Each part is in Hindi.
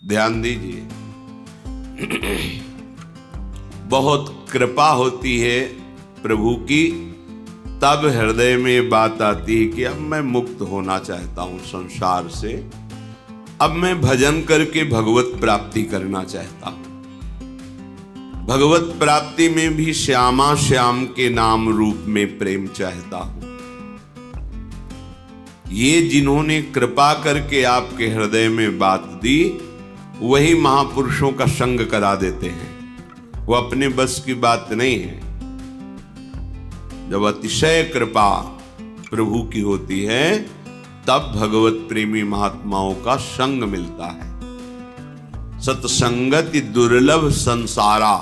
ध्यान दीजिए। बहुत कृपा होती है प्रभु की, तब हृदय में ये बात आती है कि अब मैं मुक्त होना चाहता हूं संसार से, अब मैं भजन करके भगवत प्राप्ति करना चाहता हूं। भगवत प्राप्ति में भी श्यामा श्याम के नाम रूप में प्रेम चाहता हूं। ये जिन्होंने कृपा करके आपके हृदय में बात दी, वही महापुरुषों का संग करा देते हैं। वो अपने बस की बात नहीं है। जब अतिशय कृपा प्रभु की होती है, तब भगवत प्रेमी महात्माओं का संग मिलता है। सत्संगति दुर्लभ संसारा,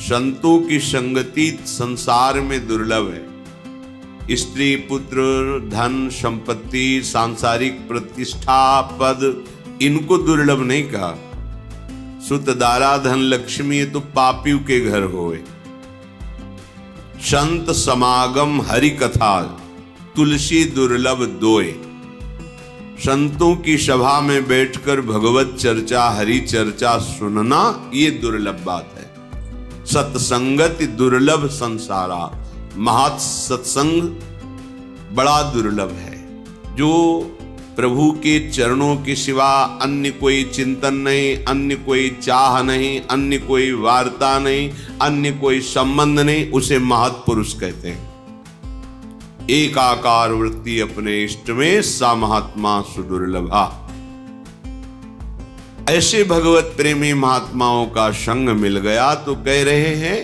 संतों की संगति संसार में दुर्लभ है। स्त्री पुत्र धन संपत्ति सांसारिक प्रतिष्ठा पद, इनको दुर्लभ नहीं कहा। सुत दारा धन लक्ष्मी, ये तो पापियों के घर होए। संत समागम हरि कथा, तुलसी दुर्लभ दोए। संतों की सभा में बैठकर भगवत चर्चा हरि चर्चा सुनना, ये दुर्लभ बात है। सत्संगति दुर्लभ संसारा, महत् सत्संग बड़ा दुर्लभ है। जो प्रभु के चरणों के सिवा अन्य कोई चिंतन नहीं, अन्य कोई चाह नहीं, अन्य कोई वार्ता नहीं, अन्य कोई संबंध नहीं, उसे महत् पुरुष कहते हैं। एकाकार वृत्ति अपने इष्ट में, सा महात्मा सुदुर्लभा। ऐसे भगवत प्रेमी महात्माओं का संग मिल गया तो कह रहे हैं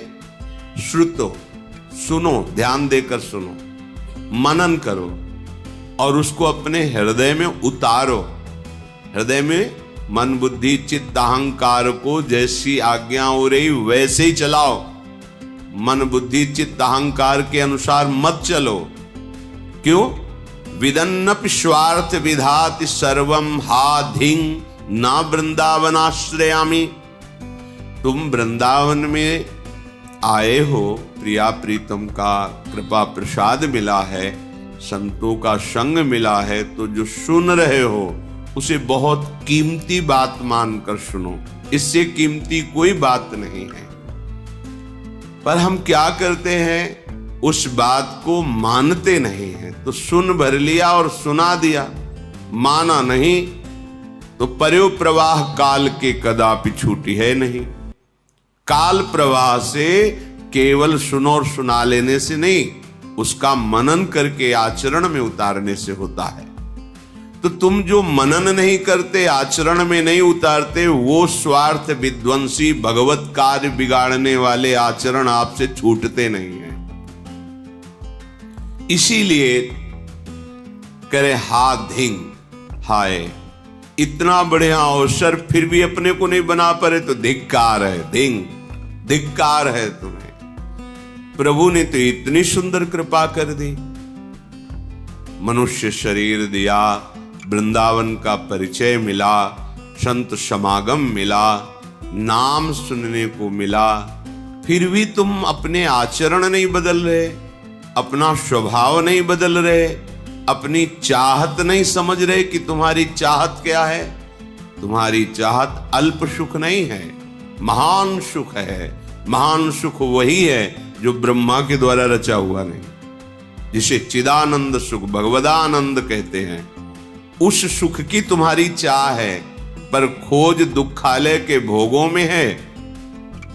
श्रुतो, सुनो, ध्यान देकर सुनो, मनन करो और उसको अपने हृदय में उतारो। हृदय में मन बुद्धि चित्त अहंकार को जैसी आज्ञा हो रही वैसे ही चलाओ। मन बुद्धि चित्त अहंकार के अनुसार मत चलो। क्यों? विदन्नपि स्वार्थ विधाति सर्वम हा धिंग ना वृंदावनाश्रयामि। तुम वृंदावन में आए हो, प्रिया प्रीतम का कृपा प्रसाद मिला है, संतों का संग मिला है, तो जो सुन रहे हो उसे बहुत कीमती बात मानकर सुनो। इससे कीमती कोई बात नहीं है। पर हम क्या करते हैं, उस बात को मानते नहीं हैं। तो सुन भर लिया और सुना दिया, माना नहीं तो पर्यो प्रवाह काल के कदापि छूटी है नहीं। काल प्रवाह से केवल सुनो और सुना लेने से नहीं, उसका मनन करके आचरण में उतारने से होता है। तो तुम जो मनन नहीं करते, आचरण में नहीं उतारते, वो स्वार्थ विध्वंसी भगवत कार्य बिगाड़ने वाले आचरण आपसे छूटते नहीं हैं। इसीलिए करे हा धिंग, हाय इतना बढ़िया अवसर फिर भी अपने को नहीं बना पाए तो धिक्कार है। धिंग, धिक्कार है तुम्हें। प्रभु ने तो इतनी सुंदर कृपा कर दी, मनुष्य शरीर दिया, वृंदावन का परिचय मिला, संत समागम मिला, नाम सुनने को मिला, फिर भी तुम अपने आचरण नहीं बदल रहे, अपना स्वभाव नहीं बदल रहे, अपनी चाहत नहीं समझ रहे कि तुम्हारी चाहत क्या है। तुम्हारी चाहत अल्प सुख नहीं है, महान सुख है। महान सुख वही है जो ब्रह्मा के द्वारा रचा हुआ नहीं, जिसे चिदानंद सुख भगवदानंद कहते हैं। उस सुख की तुम्हारी चाह है, पर खोज दुखालय के भोगों में है।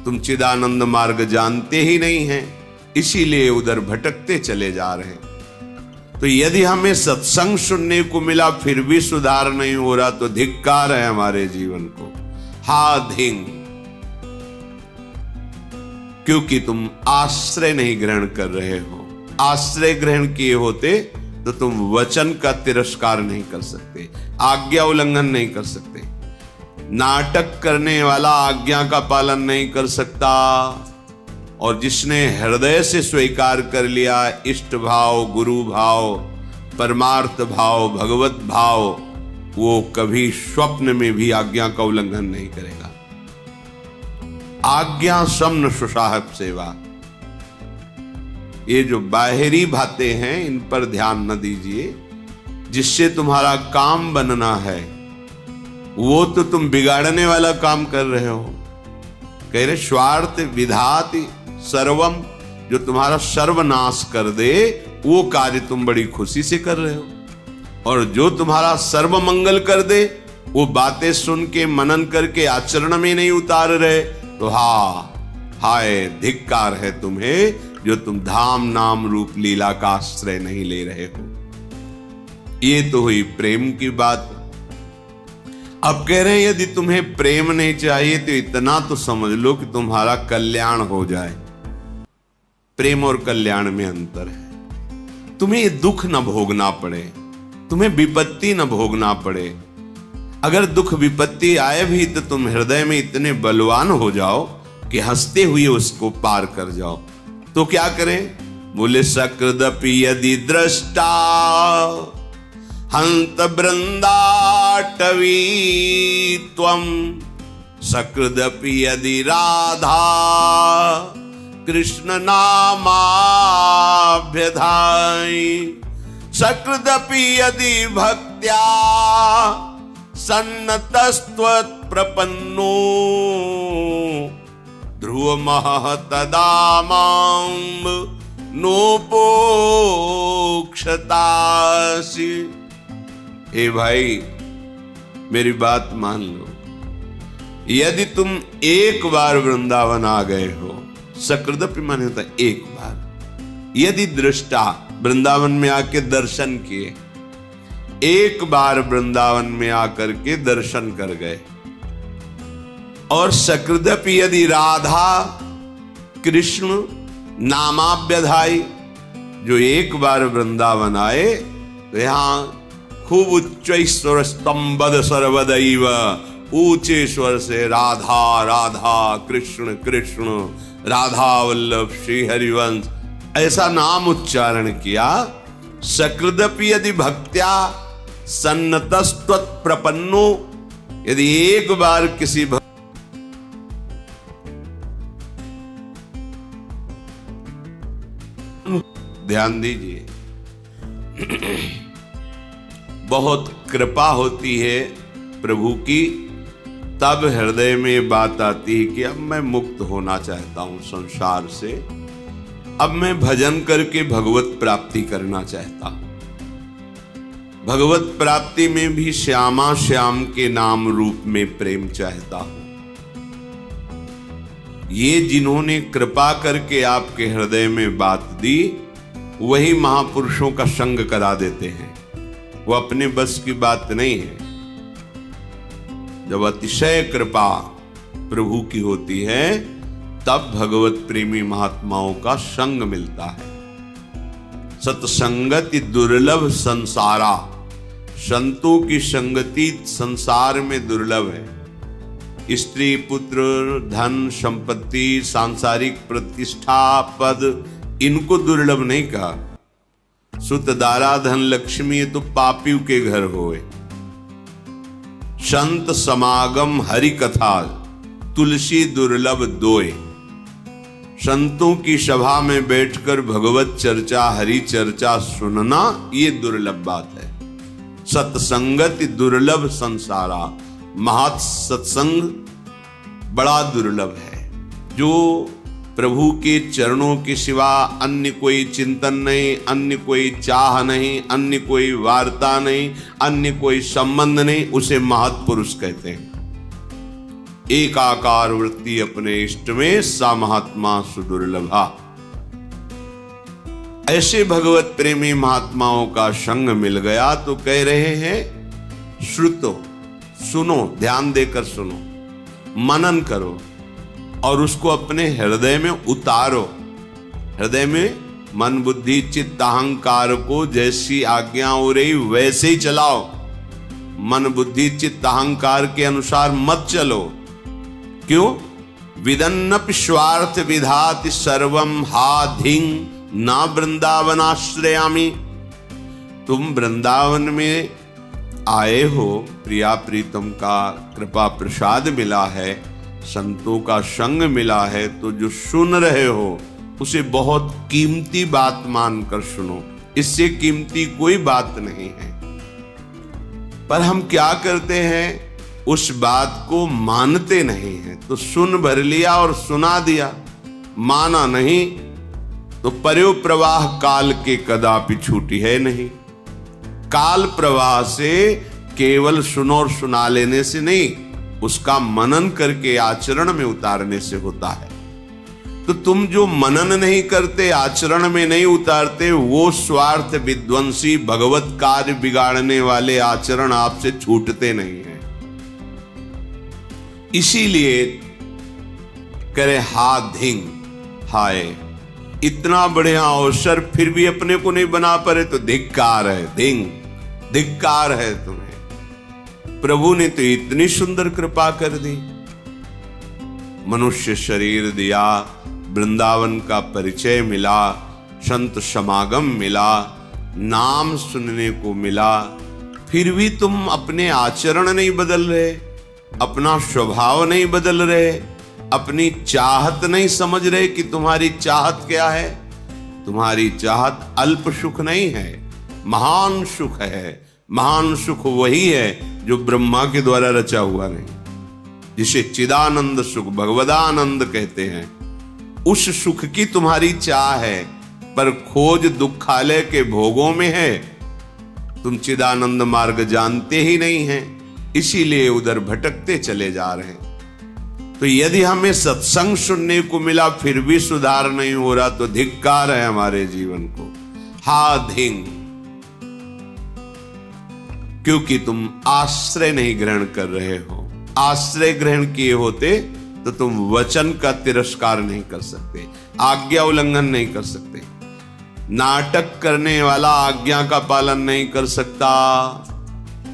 तुम चिदानंद मार्ग जानते ही नहीं हैं, इसीलिए उधर भटकते चले जा रहे हैं। तो यदि हमें सत्संग सुनने को मिला फिर भी सुधार नहीं हो रहा, तो धिक्कार है हमारे जीवन को। हा धिंग, क्योंकि तुम आश्रय नहीं ग्रहण कर रहे हो। आश्रय ग्रहण किए होते तो तुम वचन का तिरस्कार नहीं कर सकते, आज्ञा उल्लंघन नहीं कर सकते। नाटक करने वाला आज्ञा का पालन नहीं कर सकता, और जिसने हृदय से स्वीकार कर लिया इष्ट भाव, गुरु भाव, परमार्थ भाव, भगवत भाव, वो कभी स्वप्न में भी आज्ञा का उल्लंघन नहीं करेगा। आज्ञा समन सुसाहब सेवा, ये जो बाहरी बातें हैं इन पर ध्यान न दीजिए। जिससे तुम्हारा काम बनना है वो तो तुम बिगाड़ने वाला काम कर रहे हो। कह रहे स्वार्थ विधाति सर्वम, जो तुम्हारा सर्वनाश कर दे वो कार्य तुम बड़ी खुशी से कर रहे हो, और जो तुम्हारा सर्व मंगल कर दे वो बातें सुन के मनन करके आचरण में नहीं उतार रहे, तो हाय धिक्कार है तुम्हें जो तुम धाम नाम रूप लीला का आश्रय नहीं ले रहे हो। ये तो हुई प्रेम की बात। अब कह रहे हैं यदि तुम्हें प्रेम नहीं चाहिए तो इतना तो समझ लो कि तुम्हारा कल्याण हो जाए। प्रेम और कल्याण में अंतर है। तुम्हें दुख न भोगना पड़े, तुम्हें विपत्ति न भोगना पड़े। अगर दुख विपत्ति आए भी तो तुम हृदय में इतने बलवान हो जाओ कि हंसते हुए उसको पार कर जाओ। तो क्या करें? बोले सकृदपि यदि दृष्टा हंत बृंदाटवी त्वं, सकृदपि यदि राधा कृष्ण नामाभ्यधाई, सकृदपि यदि भक्त्या सन्नतस्त्वत् प्रपन्नो, ध्रुवमः तदा मां नोपोक्षतासि। हे भाई मेरी बात मान लो, यदि तुम एक बार वृंदावन आ गए हो, सकृदपि माने होता एक बार, यदि दृष्टा वृंदावन में आके दर्शन किए, एक बार वृंदावन में आकर के दर्शन कर गए, और सकृदपि यदि राधा कृष्ण नामाभ्यधाई, जो एक बार वृंदावन आए तो यहां खूब उच्च स्वर स्तंभद सर्वदैव, ऊंचे स्वर से राधा राधा कृष्ण कृष्ण राधा वल्लभ श्री हरिवंश ऐसा नाम उच्चारण किया। सकृदपि यदि भक्त्या सन्नतस्त्वत् प्रपन्नो, यदि एक बार किसी ध्यान दीजिए, बहुत कृपा होती है प्रभु की, तब हृदय में बात आती है कि अब मैं मुक्त होना चाहता हूं संसार से, अब मैं भजन करके भगवत प्राप्ति करना चाहता हूं। भगवत प्राप्ति में भी श्यामा श्याम के नाम रूप में प्रेम चाहता हूं। ये जिन्होंने कृपा करके आपके हृदय में बात दी, वही महापुरुषों का संग करा देते हैं। वो अपने बस की बात नहीं है। जब अतिशय कृपा प्रभु की होती है तब भगवत प्रेमी महात्माओं का संग मिलता है। सत्संगति दुर्लभ संसारा, संतों की संगति संसार में दुर्लभ है। स्त्री पुत्र धन संपत्ति सांसारिक प्रतिष्ठा पद, इनको दुर्लभ नहीं कहा। सुत दारा धन लक्ष्मी तो पापियों के घर होए। संत समागम हरि कथा, तुलसी दुर्लभ दोए। संतों की सभा में बैठकर भगवत चर्चा हरि चर्चा सुनना ये दुर्लभ बात है। सत्संगति दुर्लभ संसारा, महत् सत्संग बड़ा दुर्लभ है। जो प्रभु के चरणों के सिवा अन्य कोई चिंतन नहीं, अन्य कोई चाह नहीं, अन्य कोई वार्ता नहीं, अन्य कोई संबंध नहीं, उसे महत्पुरुष कहते हैं। एकाकार वृत्ति अपने इष्ट में सा महात्मा सुदुर्लभा। ऐसे भगवत प्रेमी महात्माओं का संग मिल गया तो कह रहे हैं श्रुतो, सुनो, ध्यान देकर सुनो, मनन करो और उसको अपने हृदय में उतारो। हृदय में मन बुद्धि चित्त अहंकार को जैसी आज्ञा हो रही वैसे ही चलाओ। मन बुद्धि चित्त अहंकार के अनुसार मत चलो। क्यों? विदन्नपि स्वार्थ विधाति सर्वम हाधिंग ना वृंदावनाश्रयामि। तुम वृंदावन में आए हो, प्रिया प्रीतम का कृपा प्रसाद मिला है, संतों का संग मिला है, तो जो सुन रहे हो उसे बहुत कीमती बात मानकर सुनो। इससे कीमती कोई बात नहीं है। पर हम क्या करते हैं? उस बात को मानते नहीं हैं। तो सुन भर लिया और सुना दिया, माना नहीं तो पर्यो प्रवाह काल के कदापि छूटी है नहीं। काल प्रवाह से केवल सुनो और सुना लेने से नहीं, उसका मनन करके आचरण में उतारने से होता है। तो तुम जो मनन नहीं करते, आचरण में नहीं उतारते, वो स्वार्थ विध्वंसी भगवत कार्य बिगाड़ने वाले आचरण आपसे छूटते नहीं हैं। इसीलिए करे हा धिंग, हाय इतना बढ़िया अवसर फिर भी अपने को नहीं बना पाए तो धिक्कार है, धिंग धिक्कार है तुम्हें। प्रभु ने तो इतनी सुंदर कृपा कर दी, मनुष्य शरीर दिया, वृंदावन का परिचय मिला, संत समागम मिला, नाम सुनने को मिला, फिर भी तुम अपने आचरण नहीं बदल रहे, अपना स्वभाव नहीं बदल रहे, अपनी चाहत नहीं समझ रहे कि तुम्हारी चाहत क्या है। तुम्हारी चाहत अल्प सुख नहीं है, महान सुख है। महान सुख वही है जो ब्रह्मा के द्वारा रचा हुआ नहीं, जिसे चिदानंद सुख भगवदानंद कहते हैं। उस सुख की तुम्हारी चाह है, पर खोज दुखालय के भोगों में है। तुम चिदानंद मार्ग जानते ही नहीं हैं, इसीलिए उधर भटकते चले जा रहे हैं। तो यदि हमें सत्संग सुनने को मिला फिर भी सुधार नहीं हो रहा, तो धिक्कार है हमारे जीवन को। हा धिंग, क्योंकि तुम आश्रय नहीं ग्रहण कर रहे हो। आश्रय ग्रहण किए होते तो तुम वचन का तिरस्कार नहीं कर सकते, आज्ञा उल्लंघन नहीं कर सकते। नाटक करने वाला आज्ञा का पालन नहीं कर सकता,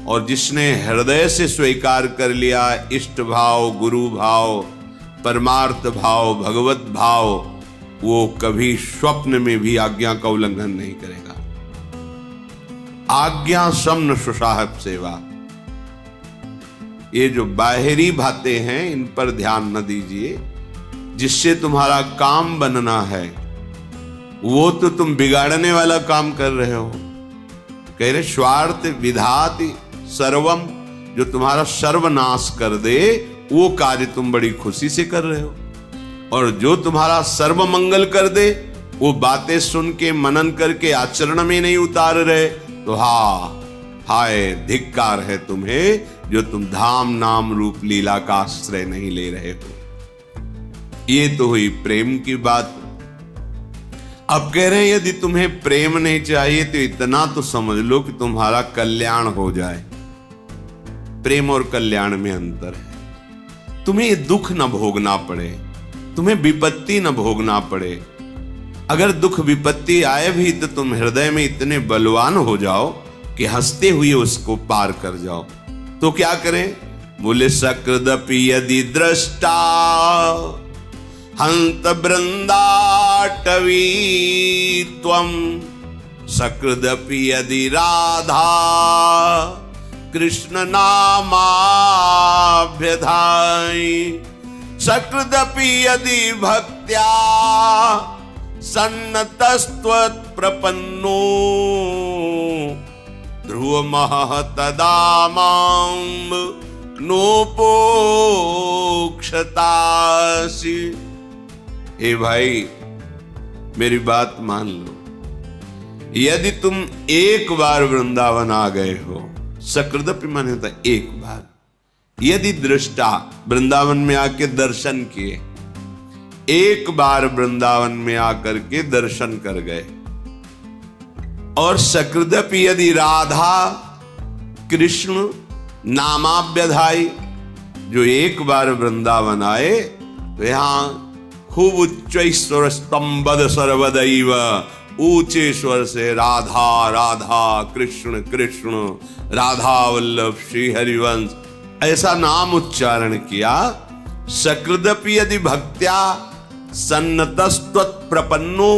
और जिसने हृदय से स्वीकार कर लिया इष्ट भाव, गुरु भाव, परमार्थ भाव, भगवत भाव, वो कभी स्वप्न में भी आज्ञा का उल्लंघन नहीं करेगा। आज्ञा समन सुसाहब सेवा, ये जो बाहरी बातें हैं इन पर ध्यान न दीजिए। जिससे तुम्हारा काम बनना है वो तो तुम बिगाड़ने वाला काम कर रहे हो। कह रहे स्वार्थ विधाति सर्वम, जो तुम्हारा सर्वनाश कर दे वो कार्य तुम बड़ी खुशी से कर रहे हो, और जो तुम्हारा सर्व मंगल कर दे वो बातें सुन के मनन करके आचरण में नहीं उतार रहे, तो हाय धिक्कार है तुम्हें, जो तुम धाम नाम रूप लीला का आश्रय नहीं ले रहे हो। ये तो हुई प्रेम की बात। अब कह रहे हैं यदि तुम्हें प्रेम नहीं चाहिए तो इतना तो समझ लो कि तुम्हारा कल्याण हो जाए। प्रेम और कल्याण में अंतर है। तुम्हें ये दुख न भोगना पड़े, तुम्हें विपत्ति न भोगना पड़े। अगर दुख विपत्ति आए भी तो तुम हृदय में इतने बलवान हो जाओ कि हंसते हुए उसको पार कर जाओ। तो क्या करें? बोले सकृदपि यदि दृष्टा हंत वृंदाटवी त्वं, सकृदपि यदि राधा कृष्ण नामाभ्यधाई, सकृदपि यदि भक्त्या सन्नतस्त्वत् प्रपन्नो, ध्रुवमः तदा मां नोपोक्षतासि। हे भाई मेरी बात मान लो, यदि तुम एक बार वृंदावन आ गए हो, सकृदपि माने होता एक बार, यदि दृष्टा वृंदावन में आके दर्शन किए, एक बार वृंदावन में आकर के दर्शन कर गए, और सकृदपि यदि राधा कृष्ण नामाभ्यधाई, जो एक बार वृंदावन आए तो यहां खूब उच्च स्वर स्तंभद सर्वदैव, ऊंचे स्वर से राधा राधा कृष्ण कृष्ण राधा वल्लभ श्री हरिवंश ऐसा नाम उच्चारण किया। सकृदपि यदि भक्त्या सन्नतस्त्वत् प्रपन्नो,